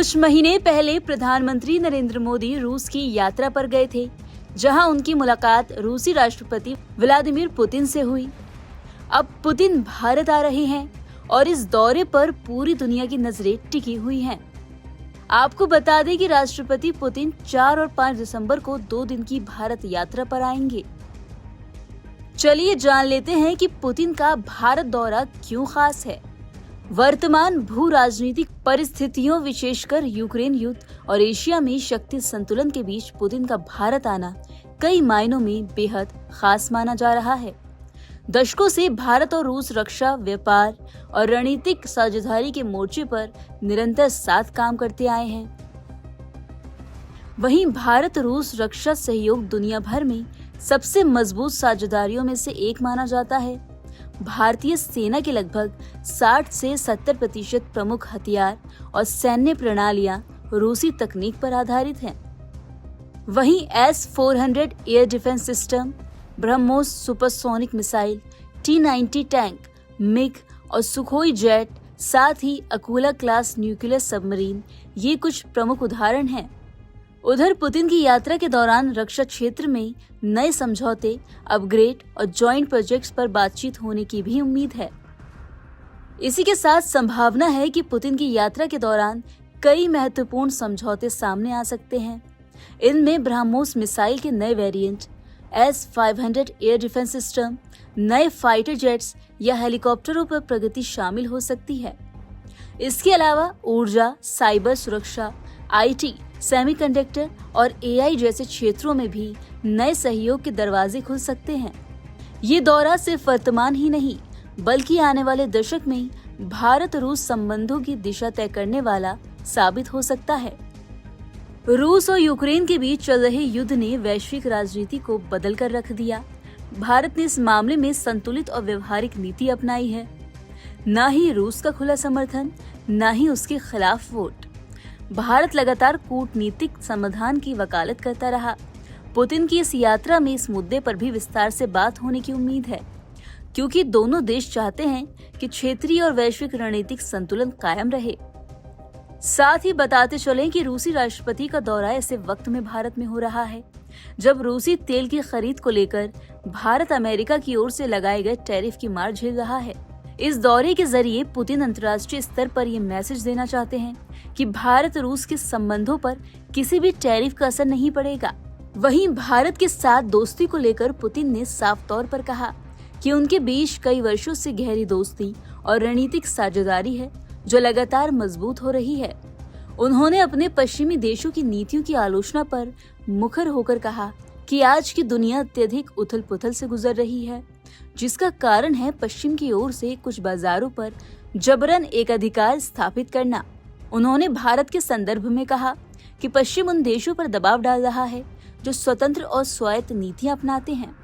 कुछ महीने पहले प्रधानमंत्री नरेंद्र मोदी रूस की यात्रा पर गए थे, जहां उनकी मुलाकात रूसी राष्ट्रपति व्लादिमीर पुतिन से हुई। अब पुतिन भारत आ रहे हैं और इस दौरे पर पूरी दुनिया की नजरें टिकी हुई हैं। आपको बता दें कि राष्ट्रपति पुतिन 4 और 5 दिसंबर को 2 दिन की भारत यात्रा पर आएंगे। चलिए जान लेते हैं कि पुतिन का भारत दौरा क्यों खास है। वर्तमान भू राजनीतिक परिस्थितियों, विशेषकर यूक्रेन युद्ध और एशिया में शक्ति संतुलन के बीच पुतिन का भारत आना कई मायनों में बेहद खास माना जा रहा है। दशकों से भारत और रूस रक्षा, व्यापार और रणनीतिक साझेदारी के मोर्चे पर निरंतर साथ काम करते आए हैं। वहीं भारत रूस रक्षा सहयोग दुनिया भर में सबसे मजबूत साझेदारियों में से एक माना जाता है। भारतीय सेना के लगभग 60 से 70% प्रमुख हथियार और सैन्य प्रणालियां रूसी तकनीक पर आधारित हैं। वहीं S-400 air defence system, BrahMos supersonic missile, T-90 tank, MiG और सुखोई जेट, साथ ही अकूला क्लास न्यूक्लियर सबमरीन, ये कुछ प्रमुख उदाहरण हैं। उधर पुतिन की यात्रा के दौरान रक्षा क्षेत्र में नए समझौते, अपग्रेड और जॉइंट प्रोजेक्ट्स पर बातचीत होने की भी उम्मीद है। इसी के साथ संभावना है कि पुतिन की यात्रा के दौरान कई महत्वपूर्ण समझौते सामने आ सकते हैं। इनमें ब्रह्मोस मिसाइल के नए variant, S-500 air defence system, नए फाइटर जेट्स या हेलीकॉप्टरों पर प्रगति शामिल हो सकती है। इसके अलावा ऊर्जा, साइबर सुरक्षा, IT, सेमीकंडक्टर और AI जैसे क्षेत्रों में भी नए सहयोग के दरवाजे खुल सकते हैं। ये दौरा सिर्फ वर्तमान ही नहीं, बल्कि आने वाले दशक में भारत रूस संबंधों की दिशा तय करने वाला साबित हो सकता है। रूस और यूक्रेन के बीच चल रहे युद्ध ने वैश्विक राजनीति को बदल कर रख दिया। भारत ने इस मामले में संतुलित और व्यवहारिक नीति अपनाई है। न ही रूस का खुला समर्थन, न ही उसके खिलाफ वोट। भारत लगातार कूटनीतिक समाधान की वकालत करता रहा। पुतिन की इस यात्रा में इस मुद्दे पर भी विस्तार से बात होने की उम्मीद है, क्योंकि दोनों देश चाहते हैं कि क्षेत्रीय और वैश्विक रणनीतिक संतुलन कायम रहे। साथ ही बताते चलें कि रूसी राष्ट्रपति का दौरा ऐसे वक्त में भारत में हो रहा है जब रूसी तेल की खरीद को लेकर भारत अमेरिका की ओर से लगाए गए टैरिफ की मार झेल रहा है। इस दौरे के जरिए पुतिन अंतर्राष्ट्रीय स्तर पर ये मैसेज देना चाहते हैं कि भारत रूस के संबंधों पर किसी भी टैरिफ का असर नहीं पड़ेगा। वहीं भारत के साथ दोस्ती को लेकर पुतिन ने साफ तौर पर कहा कि उनके बीच कई वर्षों से गहरी दोस्ती और रणनीतिक साझेदारी है, जो लगातार मजबूत हो रही है। उन्होंने अपने पश्चिमी देशों की नीतियों की आलोचना पर मुखर होकर कहा कि आज की दुनिया अत्यधिक उथल-पुथल से गुजर रही है, जिसका कारण है पश्चिम की ओर से कुछ बाजारों पर जबरन एकाधिकार स्थापित करना। उन्होंने भारत के संदर्भ में कहा कि पश्चिम उन देशों पर दबाव डाल रहा है जो स्वतंत्र और स्वायत्त नीतियां अपनाते हैं।